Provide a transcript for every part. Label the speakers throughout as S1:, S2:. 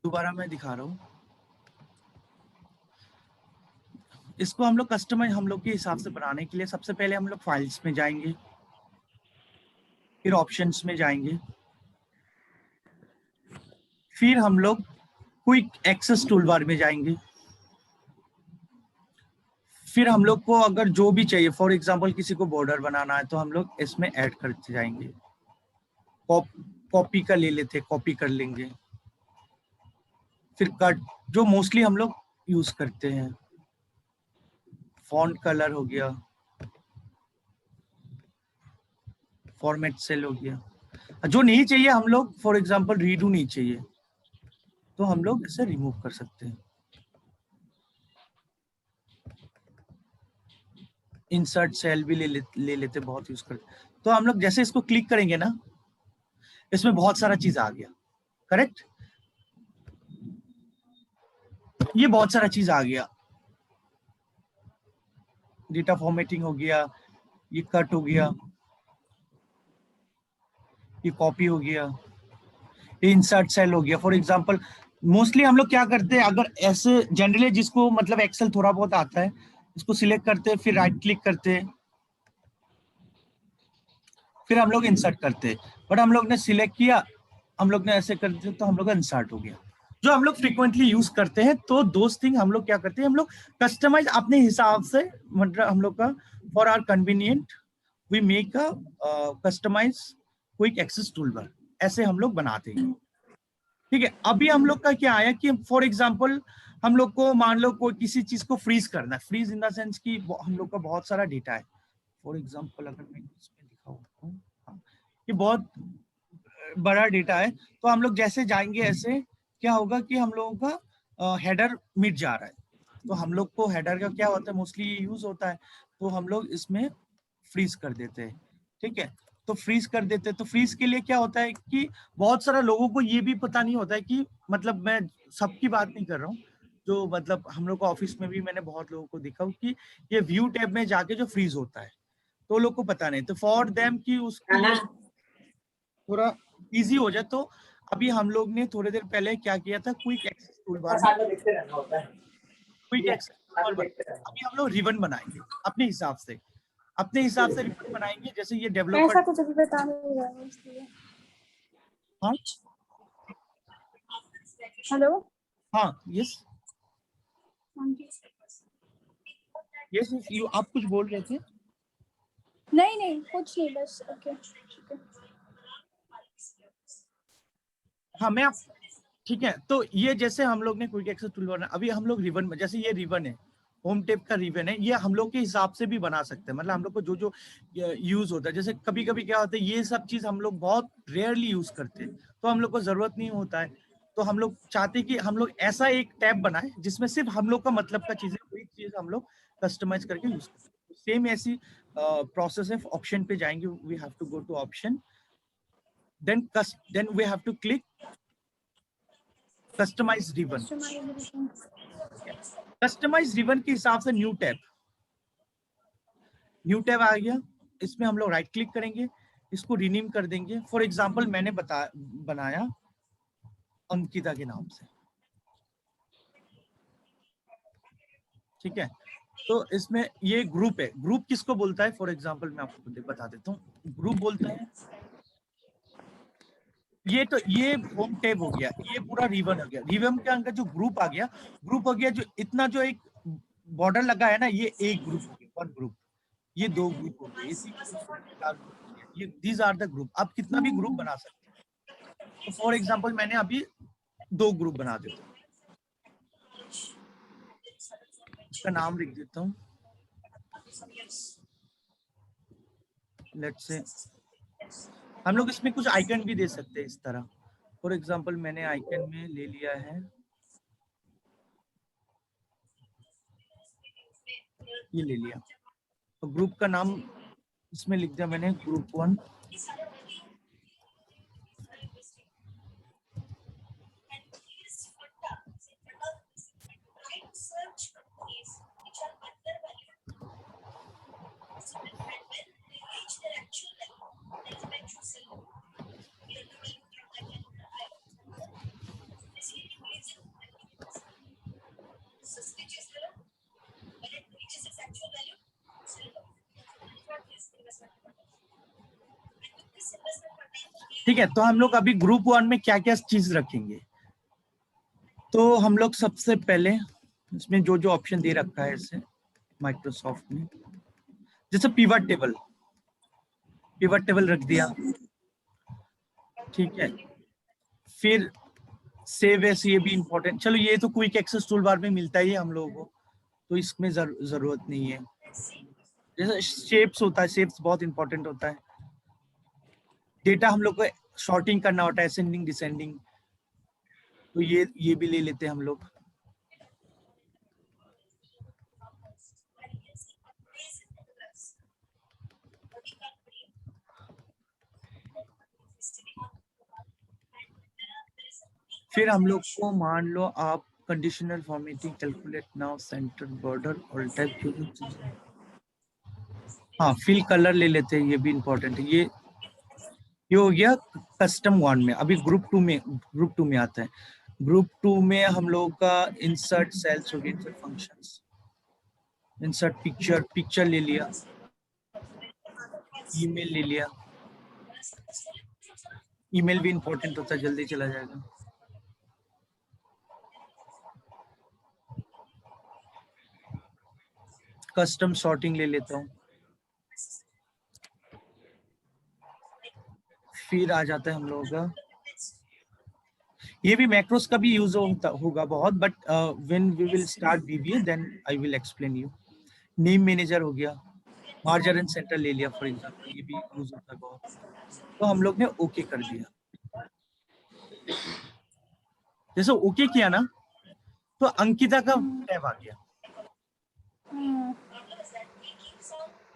S1: दोबारा मैं दिखा रहा हूँ। इसको हम लोग कस्टमाइज हम लोग के हिसाब से बनाने के लिए सबसे पहले हम लोग फाइल्स में जाएंगे, फिर ऑप्शंस में जाएंगे, फिर हम लोग क्विक एक्सेस टूलबार में जाएंगे, फिर हम लोग को अगर जो भी चाहिए, फॉर एग्जांपल किसी को बॉर्डर बनाना है तो हम लोग इसमें ऐड करते जाएंगे। कॉपी का ले लेते, कॉपी कर लेंगे, फिर कट जो मोस्टली हम लोग यूज करते हैं, फॉन्ट कलर हो गया, फॉर्मेट सेल हो गया। जो नहीं चाहिए हम लोग, फॉर एग्जांपल रीडू नहीं चाहिए तो हम लोग इसे रिमूव कर सकते हैं। इंसर्ट सेल भी ले लेते, बहुत यूज करते। तो हम लोग जैसे इसको क्लिक करेंगे ना, इसमें बहुत सारा चीज आ गया, करेक्ट। ये बहुत सारा चीज आ गया, डेटा फॉर्मेटिंग हो गया, ये कट हो गया, ये कॉपी हो गया, ये इंसर्ट सेल हो गया। फॉर एग्जांपल मोस्टली हम लोग क्या करते हैं, अगर ऐसे जनरली जिसको मतलब एक्सेल थोड़ा बहुत आता है, इसको सिलेक्ट करते हैं, फिर राइट क्लिक करते हैं, फिर हम लोग इंसर्ट करते हैं। बट हम लोग ने सिलेक्ट किया, हम लोग ने ऐसे कर दिया तो हम लोग का इंसर्ट हो गया। जो हम लोग फ्रीक्वेंटली यूज करते हैं, तो दोस्त थिंग हम लोग क्या करते हैं, हम लोग कस्टमाइज अपने हिसाब से, मतलब हम लोग का for our convenient we make a customize quick access toolbar, ऐसे हम लोग बनाते हैं। ठीक है, अभी हम लोग का क्या आया कि फॉर एग्जांपल हम लोग को मान लो कोई किसी चीज को फ्रीज करना है, फ्रीज इन द सेंस कि हम लोग का बहुत सारा डेटा है। फॉर एग्जांपल अगर मैं इसमें दिखाऊं, हाँ, ये बहुत बड़ा डेटा है, तो हम लोग जैसे जाएंगे ऐसे क्या होगा कि हम लोगों का हेडर मिट जा रहा है, तो हम लोग को हेडर का क्या होता है, मोस्टली यूज होता है, तो हम लोग इसमें फ्रीज कर देते हैं। ठीक है, तो फ्रीज कर देते हैं। तो फ्रीज के लिए क्या होता है कि बहुत सारा लोगों को ये भी पता नहीं होता है कि, मतलब मैं सबकी बात नहीं कर रहा हूँ, जो मतलब हम लोग को ऑफिस में भी मैंने बहुत लोगों को देखा कि ये व्यू टैब में जाके जो फ्रीज होता है, तो लोग को पता नहीं। तो फॉर देम कि उसके लिए थोड़ा इजी हो जाए, तो अभी हम लोग ने थोड़ी देर पहले क्या किया था, क्विक एक्सेस टूलबार में क्विक एक्सेस टूलबार बना। अभी हम लोग रिबन बनाएंगे अपने हिसाब से, अपने हिसाब से रिबन बनाएंगे। जैसे ये डेवलपर
S2: ऐसा कुछ अभी बता नहीं रहा है इसलिए।
S1: हाँ
S2: हेलो,
S1: हाँ, यस यस, यू आप कुछ बोल रहे थे?
S2: नहीं नहीं कुछ नहीं, बस ओके ठीक है।
S1: हाँ मैं आप, ठीक है, तो ये जैसे हम लोग ने क्विक एक्सेस टूलबार, अभी हम लोग रिबन में, जैसे ये रिबन है, होम टेप का रिबन है, ये हम लोग के हिसाब से भी बना सकते हैं। मतलब हम लोग को जो जो यूज होता है, जैसे कभी कभी क्या होता है, ये सब चीज हम लोग बहुत रेयरली यूज करते हैं, तो हम लोग को जरूरत नहीं होता है। तो हम लोग चाहते हैं कि हम लोग ऐसा एक टैब बनाए जिसमें सिर्फ हम लोग का मतलब का चीजें, कोई चीज हम लोग कस्टमाइज करके यूज करते हैं। सेम ऐसी प्रोसेस है। ऑप्शन पे जाएंगे, we have to go to option, then we have to click customize ribbon. Customize ribbon के हिसाब से न्यू टैब आ गया। इसमें हम लोग राइट क्लिक करेंगे, इसको रिनेम कर देंगे। फॉर एग्जांपल मैंने बनाया अंकिता के नाम से, ठीक है। तो इसमें ये ग्रुप है, ग्रुप किसको बोलता है, फॉर एग्जांपल मैं आपको बता देता हूँ, ग्रुप बोलता है ये। तो ये होम टैब हो गया, ये पूरा रिबन हो गया। रिबन के अंदर जो ग्रुप आ गया, ग्रुप हो गया, जो इतना जो एक बॉर्डर लगा है ना, ये एक ग्रुप हो गया, वन ग्रुप। ये दो ग्रुप हो गए, ये तीन ग्रुप हो गए, चार ग्रुप हो गए, ये दीज आर द ग्रुप। आप कितना भी ग्रुप बना सकते हैं। तो फॉर एग्जांपल मैंने अभी दो ग्रुप बना देता हूँ, इसका नाम लिख देता हूँ, लेट्स से हम लोग इसमें कुछ आइकन भी दे सकते हैं इस तरह। फॉर एग्जांपल मैंने आइकन में ले लिया है, ये ले लिया, तो ग्रुप का नाम इसमें लिख दिया मैंने, ग्रुप 1। ठीक है, तो हम लोग अभी ग्रुप 1 में क्या क्या चीज रखेंगे। तो हम लोग सबसे पहले इसमें जो जो ऑप्शन दे रखा है इसे माइक्रोसॉफ्ट ने, जैसे पिवट टेबल रख दिया, ठीक है। फिर सेव एस, ये भी इंपॉर्टेंट, चलो ये तो क्विक एक्सेस टूल बार में मिलता ही है हम लोगों को, तो इसमें जरूरत नहीं है। जैसे शेप्स होता है, शेप्स बहुत इंपॉर्टेंट होता है। डेटा हम लोग को शॉर्टिंग करना होता है, असेंडिंग डिसेंडिंग, तो ये भी ले लेते हैं हम लोग। फिर हम लोग को मान लो आप conditional formatting, calculate now, centre, border, all type, जो चीजें, हाँ फिल कलर ले लेते हैं, ये भी इंपॉर्टेंट है। ये हो गया कस्टम 1 में। अभी ग्रुप 2 में आता है। ग्रुप 2 में हम लोग का इंसर्ट सेल्स हो गया, इंसर्ट फंक्शंस, इंसर्ट पिक्चर ले लिया, ईमेल ले लिया। ईमेल भी इंपॉर्टेंट होता है, जल्दी चला जाएगा। कस्टम सॉर्टिंग ले लेता हूँ। फिर आ जाता है हम लोगों का, ये भी मैक्रोस का भी यूज होगा बहुत, but when we will start VBA then I will explain you. Name manager हो गया, मार्जर एंड सेंटर ले लिया फॉर एग्जांपल, ये भी यूज होता है बहुत। तो हम लोग ने ओके कर दिया। जैसे ओके किया ना, तो अंकिता का टैब आ गया,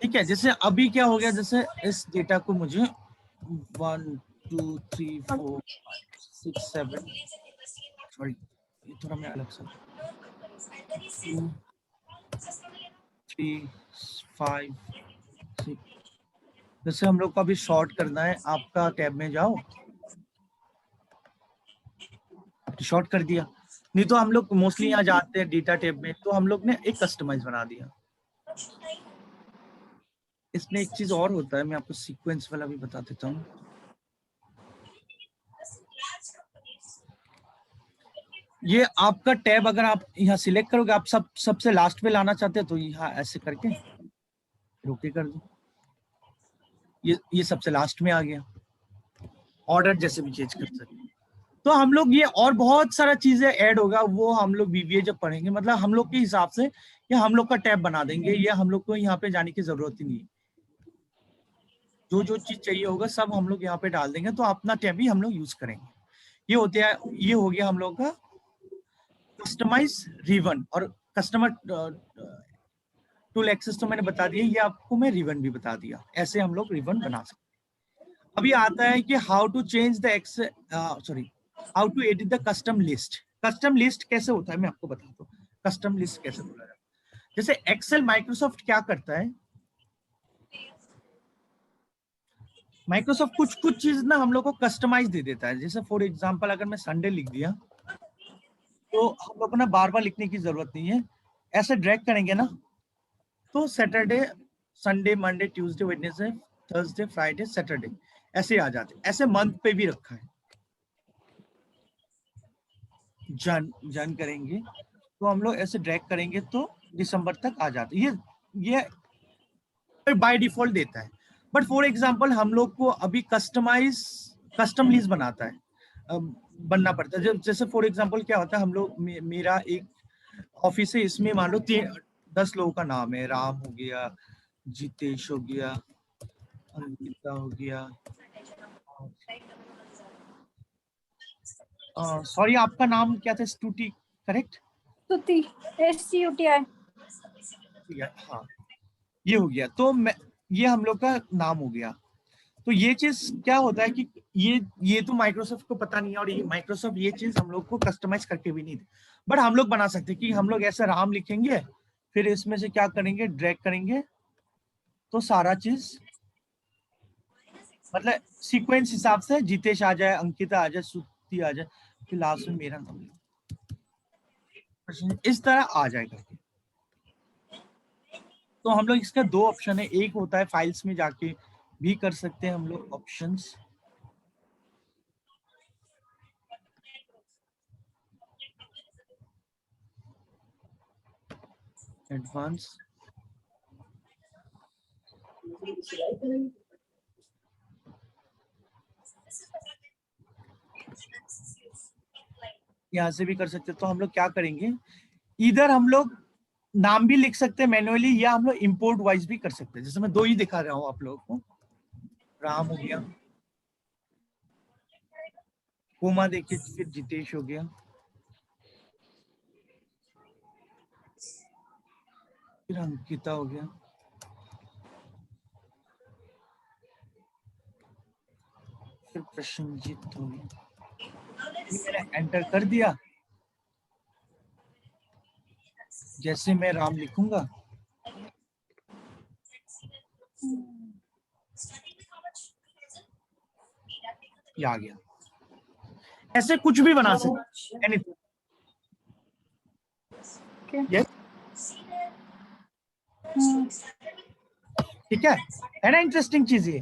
S1: ठीक है। जैसे अभी क्या हो गया, जैसे इस डेटा को मुझे 1 2 3 4 6 7, सॉरी ये थोड़ा मैं अलग सा, 2 3 5 6, जैसे हम लोग को अभी शॉर्ट करना है, आपका टैब में जाओ, शॉर्ट कर दिया। नहीं तो हम लोग मोस्टली यहाँ जाते हैं डेटा टैब में, तो हम लोग ने एक कस्टमाइज बना दिया। इसमें एक चीज और होता है, मैं आपको सीक्वेंस वाला भी बता देता हूँ। ये आपका टैब अगर आप यहाँ सिलेक्ट करोगे, आप सबसे लास्ट में लाना चाहते हैं, तो यहाँ ऐसे करके ओके कर दो, ये सबसे लास्ट में आ गया। ऑर्डर जैसे भी चेंज कर सकते हैं। तो हम लोग ये और बहुत सारा चीजें ऐड होगा, वो हम लोग बीबीए जब पढ़ेंगे, मतलब हम लोग के हिसाब से ये हम लोग का टैब बना देंगे, ये हम लोग को यहाँ पे जाने की जरूरत ही नहीं है। जो जो चीज चाहिए होगा सब हम लोग यहाँ पे डाल देंगे, तो अपना टैब ही हम लोग यूज करेंगे। ये होते हैं, ये हो गया हम लोग का कस्टमाइज रिबन। और कस्टमर टूल एक्सेस तो मैंने बता दिया, ये आपको मैं रिबन भी बता दिया, ऐसे हम लोग रिबन बना सकते हैं। अभी आता है कि how to change the how to edit the custom list. Custom list कैसे होता है मैं आपको बताता हूँ, कस्टम लिस्ट कैसे बोला जाता है। जैसे एक्सेल माइक्रोसॉफ्ट क्या करता है, माइक्रोसॉफ्ट कुछ चीज ना हम लोग को कस्टमाइज दे देता है। जैसे फॉर एग्जांपल अगर मैं संडे लिख दिया, तो हम लोग को ना बार बार लिखने की जरूरत नहीं है, ऐसे ड्रैग करेंगे ना, तो Saturday, Sunday, Monday, Tuesday, Wednesday, Thursday, Friday, Saturday ऐसे आ जाते। ऐसे मंथ पे भी रखा है, जन करेंगे तो हम लोग ऐसे ड्रैग करेंगे तो दिसंबर तक आ जाते। ये बाय डिफॉल्ट देता है। बट फॉर एग्जांपल हम लोग को अभी कस्टम लिस्ट बनाता है, बनना पड़ता है। जैसे फॉर एग्जांपल क्या होता है, हम लोग मेरा एक ऑफिस है, इसमें मान लो 10 लोगों का नाम है, राम हो गया, जितेश हो गया, अंकिता हो गया, सॉरी आपका नाम क्या था, स्तुति, करेक्ट?
S2: स्तुति, STUTI।
S1: हाँ, ये हो गया। तो ये हम लोग का नाम हो गया। तो ये चीज क्या होता है कि ये तो माइक्रोसॉफ्ट को पता नहीं है, और ये माइक्रोसॉफ्ट ये चीज हम लोग को कस्टमाइज करके भी नहीं दे, बट हम लोग बना सकते हैं कि हम लोग ऐसा राम लिखेंगे, फिर इसमें से क्या करेंगे, ड्रैग करेंगे, तो सारा चीज मतलब सीक्वेंस हिसाब से जितेश आ जाए, अंकिता आ जाए, सुति आ जाए, फिर लास्ट में मेरा नाम, इस तरह आ जाएगा। तो हम लोग इसका दो ऑप्शन है, एक होता है फाइल्स में जाके भी कर सकते हैं हम लोग ऑप्शंस, एडवांस, यहाँ से भी कर सकते हैं। तो हम लोग क्या करेंगे, इधर हम लोग नाम भी लिख सकते हैं मैन्युअली, या हम लोग इंपोर्ट वाइज भी कर सकते हैं। जैसे मैं 2 ही दिखा रहा हूँ आप लोगों को, राम हो गया, कोमा देखिए, फिर जितेश हो गया, फिर अंकिता हो गया, फिर प्रसन्नजीत हो गया। मैंने एंटर कर दिया। जैसे मैं राम लिखूंगा, ये आ गया। ऐसे कुछ भी बना सकते, एनीथिंग।
S2: Okay.
S1: ठीक है ना, इंटरेस्टिंग चीज ये।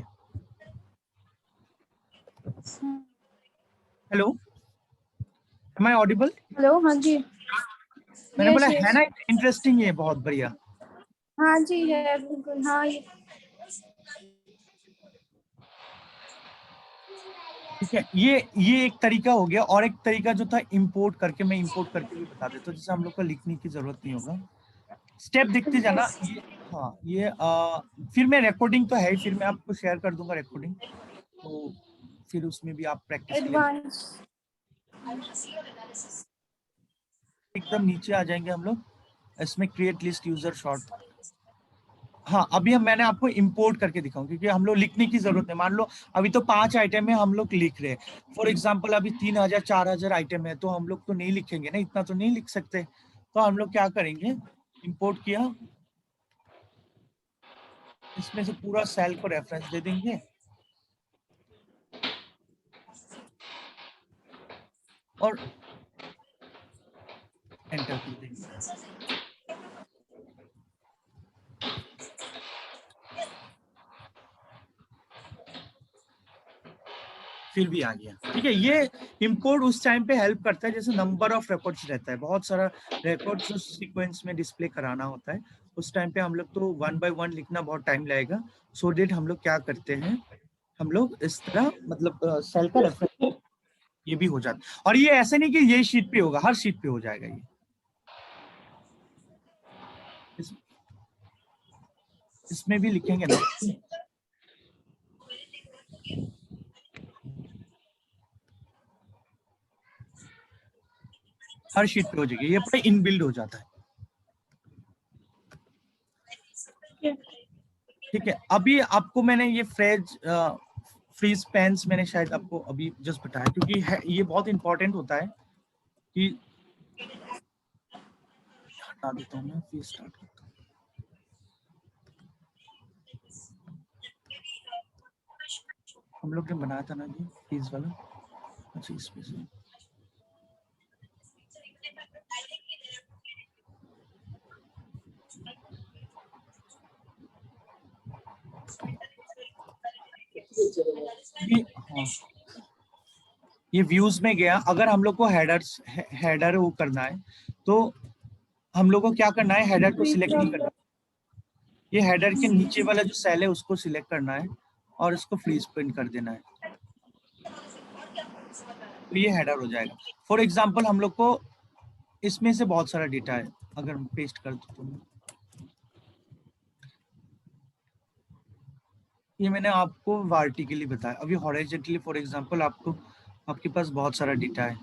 S1: Hello, am I audible?
S2: Hello, हाँ जी।
S1: मैंने बोला
S2: yes.
S1: है ना इंटरेस्टिंग, ये बहुत बढ़िया।
S2: हाँ जी है बिल्कुल। हाँ ये
S1: ठीक है, ये एक तरीका हो गया। और एक तरीका जो था इंपोर्ट करके, मैं इंपोर्ट करके भी बता देता हूँ, जैसे हम लोग को लिखने की जरूरत नहीं होगा, स्टेप देखते जाना। ये हाँ, ये फिर मैं रिकॉर्डिंग तो है ही, फिर मैं आपको शेयर कर दूंगा रिकॉर्डिंग, तो फिर उसमें भी आप प्रैक्टिस के लिए
S2: एडवांस।
S1: एकदम नीचे आ जाएंगे हम लोग। इसमें क्रिएट लिस्ट यूजर शॉर्ट। हाँ, अभी मैंने आपको इंपोर्ट करके दिखाऊं, क्योंकि हम लोग लिखने की जरूरत है। मान लो अभी तो 5 आइटम है, हम लोग लिख रहे हैं। फॉर एग्जांपल अभी 3000 4000 आइटम है, तो हम लोग तो नहीं लिखेंगे ना, इतना तो नहीं लिख सकते। तो हम लोग क्या करेंगे, इंपोर्ट किया, इसमें से पूरा सेल को रेफरेंस दे देंगे, और एंटर कर देंगे। फिर भी आ गया। ठीक है, ये इंपोर्ट उस टाइम पे हेल्प करता है, जैसे नंबर ऑफ रिकॉर्ड्स रहता है, बहुत सारा रिकॉर्ड्स उस सीक्वेंस में डिस्प्ले कराना होता है। उस टाइम पे हम लोग तो 1 बाय 1 लिखना बहुत टाइम लगेगा। सो डेट हम लोग क्या करते हैं, हम लोग इस तरह मतलब सेल का रेफरेंस ये भी हो जाता है। और ये ऐसे नहीं कि ये शीट पे होगा, हर शीट पे हो जाएगा ये। इसमें भी लिखेंगे ना, हर शीट पे हो जाएगी, ये पूरा इनबिल्ड हो जाता है। ठीक है, अभी आपको मैंने ये फ्रीज पेन्स मैंने शायद आपको अभी जस्ट बताया, क्योंकि ये बहुत इंपॉर्टेंट होता है कि हटा देता हूँ मैं, फिर स्टार्ट करता हूँ। हम लोग ने बनाया था ना ये फ्रीज वाला, अच्छा इसमें से हाँ, ये व्यूज में गया। अगर हम लोग को हेडर वो करना है, तो हम लोग को क्या करना है, हेडर को सिलेक्ट नहीं करना, ये हेडर के नीचे वाला जो सेल है उसको सिलेक्ट करना है और इसको फ्रीज प्रिंट कर देना है, तो ये हेडर हो जाएगा। फॉर एग्जाम्पल हम लोग को इसमें से बहुत सारा डेटा है, अगर हम पेस्ट कर दो तो ये मैंने आपको वर्टिकली बताया। अभी हॉरिजॉन्टली फॉर एग्जांपल आपको, आपके पास बहुत सारा डेटा है,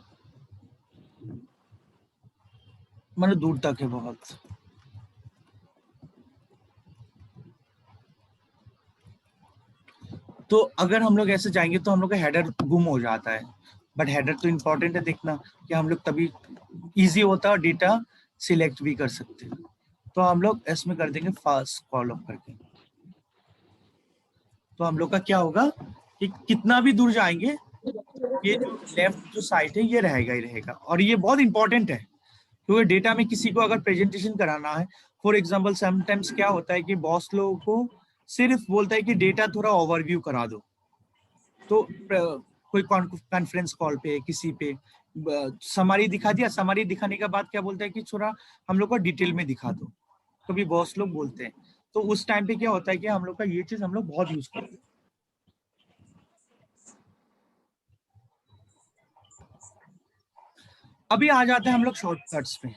S1: मतलब दूर तक है बहुत। तो अगर हम लोग ऐसे जाएंगे तो हम लोग का हेडर गुम हो जाता है। बट हेडर तो इम्पोर्टेंट है देखना, कि हम लोग तभी इजी होता है और डेटा सिलेक्ट भी कर सकते हैं। तो हम लोग इसमें कर देंगे फास्ट कॉलम करके। तो हम लोग का क्या होगा कि कितना भी दूर जाएंगे, ये जो लेफ्ट जो साइड है ये रहेगा ही रहेगा। और ये बहुत इंपॉर्टेंट है, क्योंकि डेटा में किसी को अगर प्रेजेंटेशन कराना है, फॉर एग्जांपल समटाइम्स क्या होता है कि बॉस लोगों को सिर्फ बोलता है कि डेटा थोड़ा ओवरव्यू करा दो, तो कोई कॉन्फ्रेंस कॉल पे किसी पे समरी दिखा दिया, समरी दिखाने के बाद क्या बोलता है कि थोड़ा हम लोग को डिटेल में दिखा दो। कभी बॉस लोग बोलते हैं, तो उस टाइम पे क्या होता है कि हम लोग का ये चीज हम लोग बहुत यूज करते हैं। अभी आ जाते हैं हम लोग शॉर्टकट्स पे।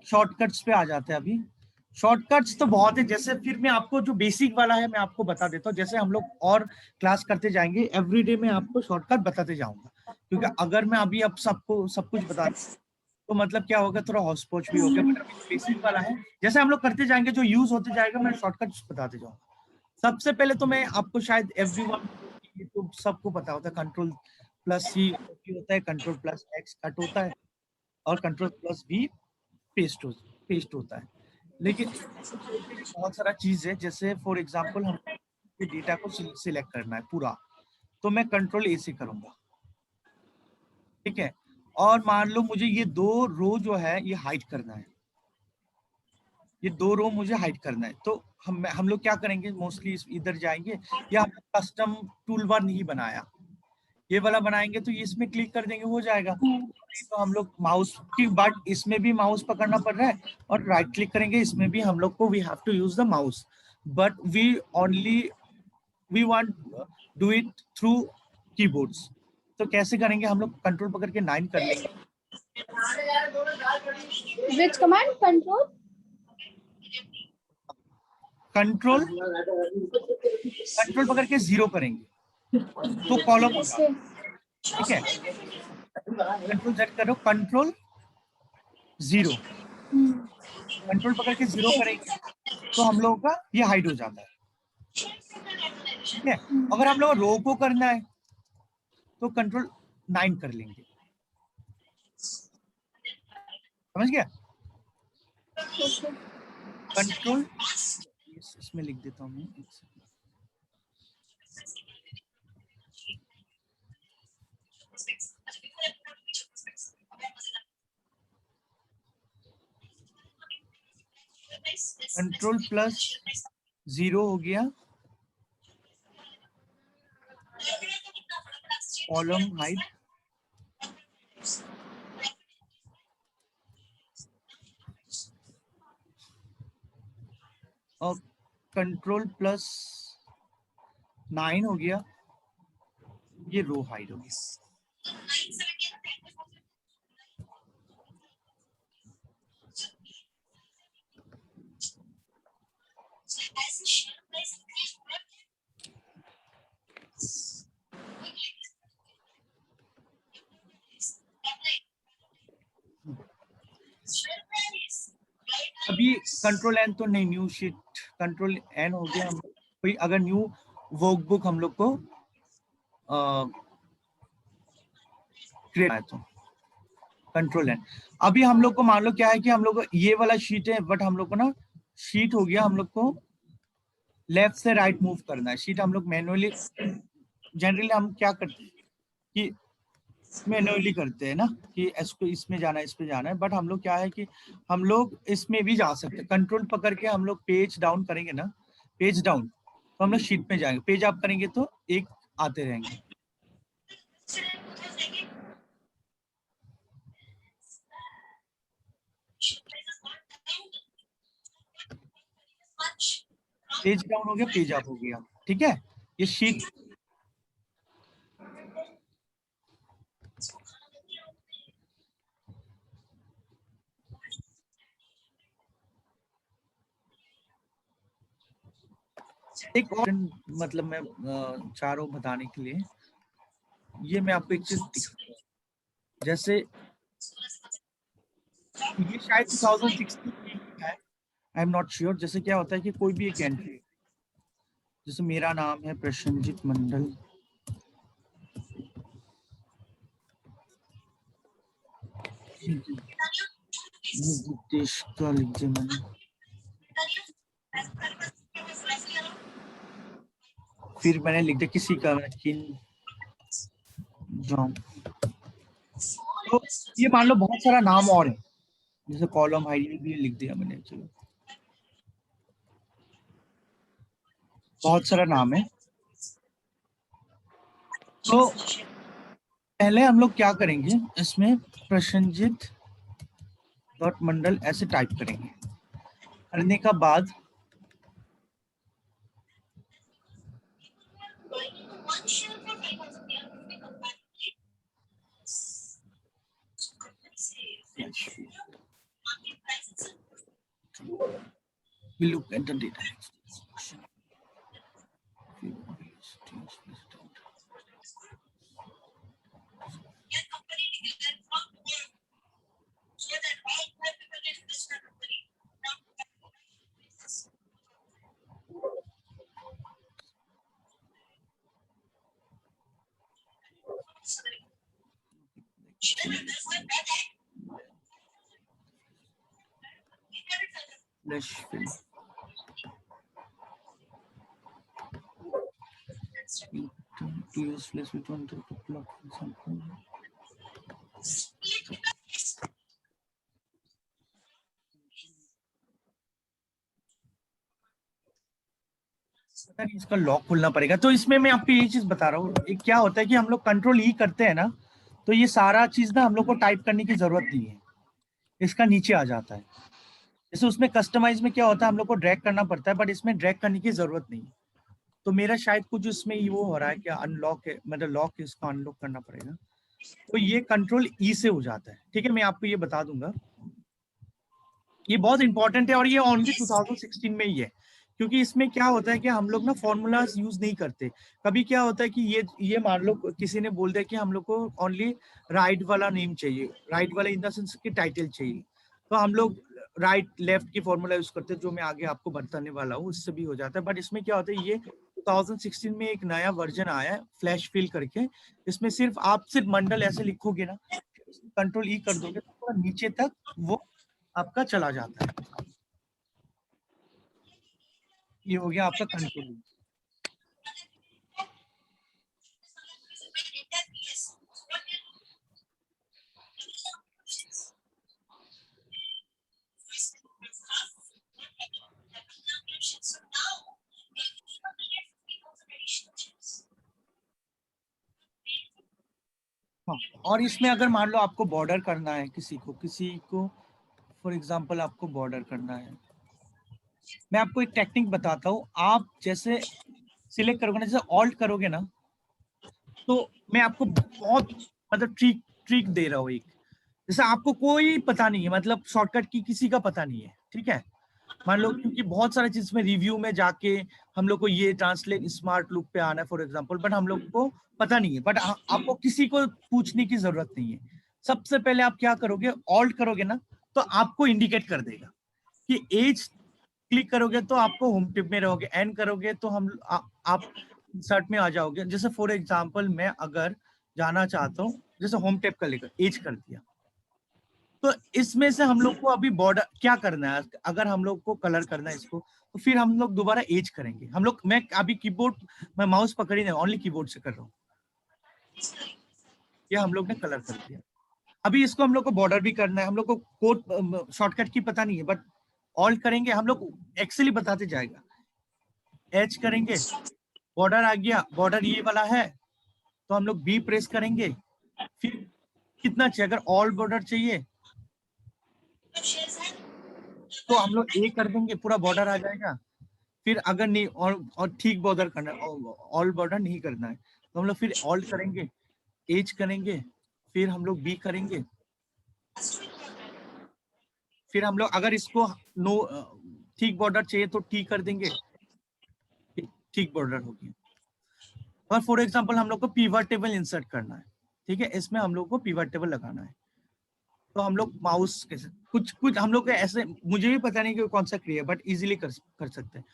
S1: शॉर्टकट्स पे आ जाते हैं अभी। शॉर्टकट्स तो बहुत है, जैसे फिर मैं आपको जो बेसिक वाला है मैं आपको बता देता हूँ, जैसे हम लोग और क्लास करते जाएंगे एवरीडे मैं आपको शॉर्टकट बताते जाऊंगा, क्योंकि अगर मैं अभी अब सबको सब कुछ बता तो मतलब क्या होगा, थोड़ा हौच पौच भी होगा। बट अभी बेसिक वाला है, जैसे हम लोग करते जाएंगे जो यूज होते जाएगा मैं शॉर्टकट्स बताते जाऊंगा। सबसे पहले तो मैं आपको शायद एवरीवन तो सबको पता होता है, कंट्रोल प्लस सी होता है, कंट्रोल प्लस एक्स कट होता है, और कंट्रोल प्लस वी पेस्ट होता है। लेकिन बहुत सारा चीज है, जैसे फॉर एग्जांपल हम डेटा को सिलेक्ट करना है पूरा, तो मैं कंट्रोल ए से करूंगा, ठीक है। और मान लो मुझे ये 2 रो जो है ये हाइड करना है, ये 2 रो मुझे हाइड करना है, तो हम लोग क्या करेंगे, मोस्टली इधर जाएंगे, या हम कस्टम टूल बार नहीं बनाया, ये वाला बनाएंगे तो ये इसमें क्लिक कर देंगे हो जाएगा। तो हम लोग माउस की, बट इसमें भी माउस पकड़ना पड़ रहा है, और राइट क्लिक करेंगे इसमें भी हम लोग को we have to use the mouse, but we want do it through keyboards. तो कैसे करेंगे, हम लोग कंट्रोल पकड़ के 9 कर लेंगे।
S2: Which command? Control?
S1: कंट्रोल पकड़ के 0 करेंगे तो कॉलम होगा, ठीक है। कंट्रोल जेड करो, कंट्रोल 0, कंट्रोल पकड़ के 0 करेंगे तो हम लोगों का ये हाइड हो जाता है, ठीक है। अगर हम लोग रो को करना है तो कंट्रोल 9 कर लेंगे, समझ गया। कंट्रोल इसमें लिख देता हूँ मैं, कंट्रोल प्लस 0 हो गया, कॉलम हाइड, और कंट्रोल प्लस 9 हो गया, ये रो हाइड हो गया। अभी कंट्रोल एन तो नहीं, न्यू शीट कंट्रोल एन हो गया। हम कोई अगर न्यू वर्कबुक हम लोग को क्रिएट है तो कंट्रोल एन। अभी हम लोग को मान लो क्या है कि हम लोग को ये वाला शीट है, बट हम लोग को ना शीट हो गया, हम लोग को लेफ्ट से राइट मूव करना है। शीट हम लोग मैनुअली, जनरली हम क्या करते हैं कि मैनुअली करते हैं ना, कि इसको इसमें जाना है, इस पे जाना है, बट हम लोग क्या है कि हम लोग इसमें भी जा सकते हैं। कंट्रोल पकड़ के हम लोग पेज डाउन करेंगे ना, पेज डाउन, तो हम लोग शीट में जाएंगे, पेज अप करेंगे तो एक आते रहेंगे। पेज डाउन हो गया, पेज अप हो गया, ठीक है। ये शीट एक और मतलब मैं चारों बताने के लिए, ये मैं आपको एक चीज दिखाऊंगा, जैसे ये शायद 2016 है, आई एम नॉट श्योर। जैसे क्या होता है कि कोई भी एक एंट्री, जैसे मेरा नाम है प्रशंजित मंडल, देश का लिख दिया मैंने, फिर मैंने लिख दिया किसी का, किन जॉन। तो ये मान लो बहुत सारा नाम और है, जैसे कॉलम हाइड भी लिख दिया मैंने, चलो बहुत सारा नाम है। तो पहले हम लोग क्या करेंगे, इसमें प्रशंजित डॉट मंडल ऐसे टाइप करेंगे। करने का बाद we look at the data. Flash fill. To use flash with one to plot example. इसका लॉक खोलना पड़ेगा। तो इसमें मैं आपको ये चीज बता रहा हूँ, क्या होता है कि हम लोग कंट्रोल ई करते हैं ना, तो ये सारा चीज ना हम लोग को टाइप करने की जरूरत नहीं है, इसका नीचे आ जाता है। जैसे उसमें कस्टमाइज में क्या होता है, हम लोग को ड्रैग करना पड़ता है, बट इसमें ड्रैग करने की जरूरत नहीं है। तो मेरा शायद कुछ इसमें वो हो रहा है कि अनलॉक है, मतलब लॉक इसको अनलॉक करना पड़ेगा, तो ये कंट्रोल ई से हो जाता है। ठीक है, मैं आपको ये बता दूंगा, ये बहुत इंपॉर्टेंट है और ये ओनली 2016 में ही है, क्योंकि इसमें क्या होता है कि हम लोग ना फॉर्मूलाज यूज नहीं करते। कभी क्या होता है कि ये मान लो किसी ने बोल दिया कि हम लोग को ओनली राइट वाला नेम चाहिए, राइट वाला इन द सेंस की टाइटल चाहिए, तो हम लोग राइट लेफ्ट की फॉर्मूला यूज करते हैं, जो मैं आगे आपको बताने वाला हूँ, उससे भी हो जाता है। बट इसमें क्या होता है, ये 2016 में एक नया वर्जन आया है फ्लैश फिल करके, इसमें सिर्फ आप सिर्फ मंडल ऐसे लिखोगे ना, कंट्रोल ई कर दोगे तो पूरा नीचे तक वो आपका चला जाता है। ये हो गया आपका कंट्रोल। हाँ, और इसमें अगर मान लो आपको बॉर्डर करना है किसी को फॉर एग्जांपल आपको बॉर्डर करना है, मैं आपको एक टेक्निक बताता हूँ। आप जैसे सिलेक्ट करोगे ना, जैसे ऑल्ट करोगे ना, तो मैं आपको बहुत मतलब ट्रिक दे रहा हूँ एक। जैसे आपको कोई पता नहीं है, मतलब शॉर्टकट की किसी का पता नहीं है, ठीक है, मान लो, क्योंकि बहुत सारे चीज में रिव्यू में जाके हम लोग को ये ट्रांसलेट स्मार्ट लुक पे आना है फॉर एग्जांपल, बट हम लोग को पता नहीं है, बट आपको किसी को पूछने की जरूरत नहीं है। सबसे पहले आप क्या करोगे, ऑल्ट करोगे ना, तो आपको इंडिकेट कर देगा कि एज, क्लिक करोगे तो आपको होम टिप में रहोगे, एंड करोगे तो आप इंसर्ट में आ जाओगे। जैसे फॉर एग्जांपल मैं अगर जाना चाहता हूँ, जैसे होम टेप का लेकर एज कर दिया, तो इसमें से हम लोग को अभी बॉर्डर क्या करना है, अगर हम लोग को कलर करना है इसको, तो फिर हम लोग दोबारा एज करेंगे। हम लोग, मैं अभी कीबोर्ड, मैं माउस पकड़ी नहीं, ओनली कीबोर्ड से कर रहा हूँ। ये हम लोग ने कलर कर दिया। अभी इसको हम लोग को बॉर्डर भी करना है, हम लोग को कोड शॉर्टकट की पता नहीं है, बट ऑल्ट करेंगे, हम लोग एक्चुअली बताते जाएगा। एच करेंगे, बॉर्डर आ गया, बॉर्डर ये वाला है, तो हम लोग बी प्रेस करेंगे। फिर कितना चाहिए, अगर ऑल बॉर्डर चाहिए तो हम लोग ए कर देंगे, पूरा बॉर्डर आ जाएगा। फिर अगर नहीं और ठीक बॉर्डर करना है, ऑल बॉर्डर नहीं करना है, तो हम लोग फिर ऑल्ट करेंगे, एज करेंगे, फिर हम लोग बी करेंगे, फिर हम लोग अगर इसको नो ठीक बॉर्डर चाहिए तो टी कर देंगे, ठीक बॉर्डर हो गया। और फॉर एग्जांपल हम लोग को पिवट टेबल इंसर्ट करना है, ठीक है, इसमें हम लोग को पिवट टेबल लगाना है, तो हम लोग माउस कैसे कुछ हम लोग ऐसे, मुझे भी पता नहीं कि कौन सा क्रिया, बट इजीली कर सकते हैं।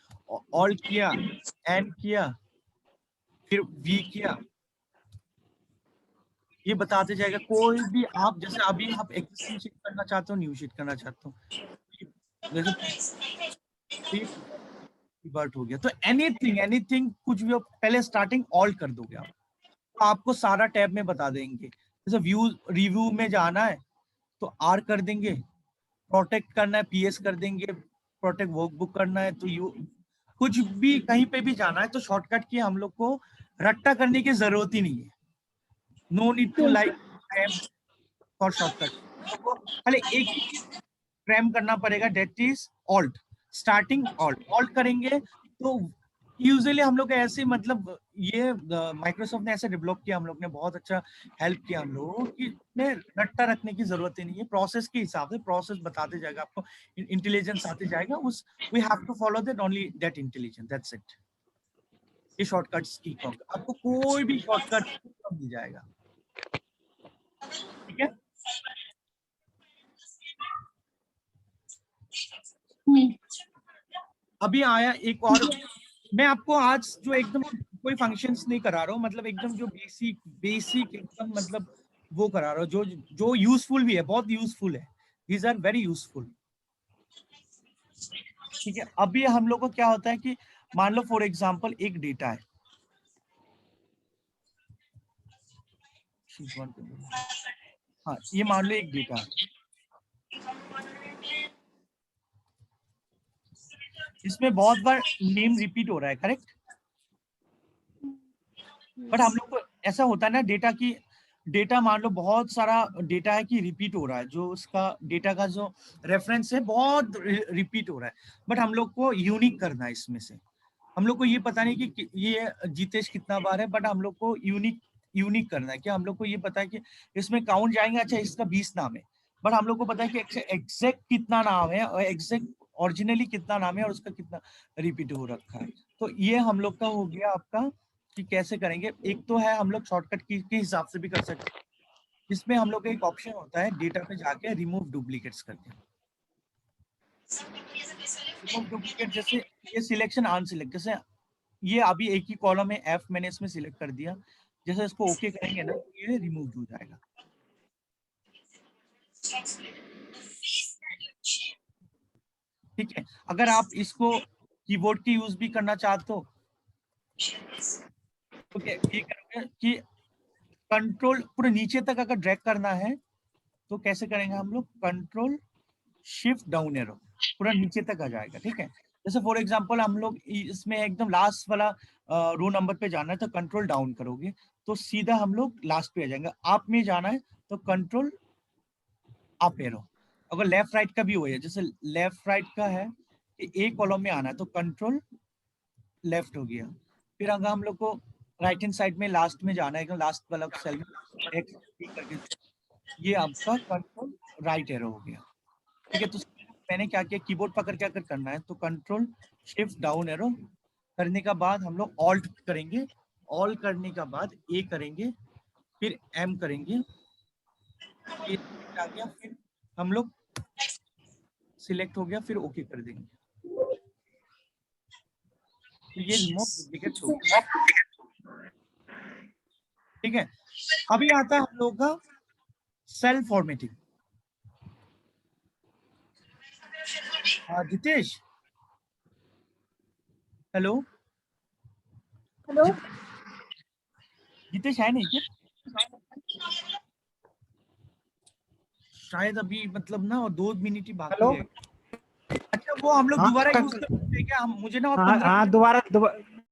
S1: ऑल्ट किया, एंड किया, फिर वी किया, ये बताते जाएगा। कोई भी आप, जैसे अभी आप एग्जिस्टिंग शीट करना चाहते हो, न्यू शीट करना चाहते हो, जैसे रिवर्ट हो गया, तो एनीथिंग कुछ भी पहले स्टार्टिंग ऑल्ट कर दोगे आप, तो आपको सारा टैब में बता देंगे। जैसे व्यू रिव्यू में जाना है तो आर कर देंगे, प्रोटेक्ट करना है पीएस कर देंगे, प्रोटेक्ट वर्कबुक करना है तो यू, कुछ भी कहीं पे भी जाना है तो शॉर्टकट की हम लोग को रट्टा करने की जरूरत ही नहीं है। No need to like for shortcut, खाली एक ही क्रैम करना पड़ेगा, that is alt, starting alt करेंगे तो यूजुअली हम लोग ऐसे मतलब ये माइक्रोसॉफ्ट ने ऐसे डेवलप किया, हम लोग ने बहुत अच्छा हेल्प किया हम लोगों कि इसमें रट्टा रखने की जरूरत ही नहीं है, प्रोसेस के हिसाब से प्रोसेस बताते जाएगा आपको, इंटेलिजेंस आते जाएगा, उस we have to follow that only that intelligence, that's it. ये शॉर्टकट्स की आपको कोई भी शॉर्टकट मिल जाएगा, ठीक है। अभी आया एक और, मैं आपको आज जो एकदम कोई फंक्शंस नहीं करा रहा हूँ, मतलब एकदम जो बेसिक एकदम मतलब वो करा रहा हूँ जो जो यूजफुल भी है, बहुत यूजफुल है, दीज आर वेरी यूजफुल, ठीक है। अभी हम लोग को क्या होता है कि मान लो फॉर एग्जांपल एक डेटा है, हाँ ये मान लो एक डेटा है, इसमें बहुत बार नेम रिपीट हो रहा है, करेक्ट। बट हम लोग को ऐसा होता है ना डेटा की, डेटा मान लो बहुत सारा डेटा है कि रिपीट हो रहा है, जो उसका डेटा का जो रेफरेंस है बहुत रिपीट हो रहा है, बट हम लोग को यूनिक करना है इसमें से। हम लोग को ये पता नहीं कि ये जितेश कितना बार है, बट हम लोग को यूनिक करना है, कि हम लोग को ये पता है कि इसमें काउंट जाएंगे, अच्छा इसका 20 नाम है, बट हम लोग को पता है कि एग्जैक्ट कितना नाम है और एग्जैक्ट ओरिजिनली कितना नाम है और उसका कितना रिपीट हो रखा है। तो ये हम लोग का हो गया आपका कि कैसे करेंगे। एक तो है हम लोग शॉर्टकट की के हिसाब से भी कर सकते हैं, इसमें हम लोग का एक ऑप्शन होता है डेटा पे जाके रिमूव डुप्लीकेट्स करके, रिमूव डुप्लीकेट जैसे ये सिलेक्शन अनसिलेक्ट, जैसे ये अभी एक ही कॉलम है एफ, मैंने इसमें सिलेक्ट कर दिया, जैसे इसको ओके करेंगे ना तो ये रिमूव हो जाएगा, ठीक है। अगर आप इसको कीबोर्ड की यूज भी करना चाहते हो तो ये करेंगे कि कंट्रोल पूरे नीचे तक अगर ड्रैग करना है तो कैसे करेंगे हम लोग, कंट्रोल शिफ्ट डाउन एरो पूरा नीचे तक आ जाएगा, ठीक है। जैसे फॉर एग्जांपल हम लोग इसमें एकदम लास्ट वाला रो नंबर पे जाना है तो कंट्रोल डाउन करोगे तो सीधा हम लोग लास्ट पे आ जाएंगे, आप में जाना है तो कंट्रोल अप एरो। अगर लेफ्ट राइट का भी हो है, जैसे लेफ्ट राइट का है कि एक कॉलम में आना है तो कंट्रोल लेफ्ट हो गया, फिर अगर हम लोग को राइट हैंड साइड में लास्ट में जाना है, लास्ट वाला सेल में एक्स करके, ये आपका कंट्रोल राइट एरो हो गया, ठीक है। तो मैंने क्या किया, कीबोर्ड पकड़ के अगर करना है तो कंट्रोल शिफ्ट डाउन एरो करने का बाद हम लोग ऑल्ट करेंगे, ऑल करने का बाद ए करेंगे, फिर एम करेंगे, ए आ गया, फिर हम लोग सिलेक्ट हो गया, फिर ओके कर देंगे, तो ये रिमूव डुप्लीकेट हो गया, ठीक है। अभी आता है हम लोग का cell formatting. Jitesh, hello
S2: hello.
S1: Jitesh है नहीं क्या, शायद अभी मतलब ना और 2 मिनट ही बाकी
S3: हेलो।
S1: है। अच्छा वो हम लोग
S3: हाँ
S1: दोबारा यूज कर सकते हैं क्या, हम मुझे ना और 15
S3: हाँ, दोबारा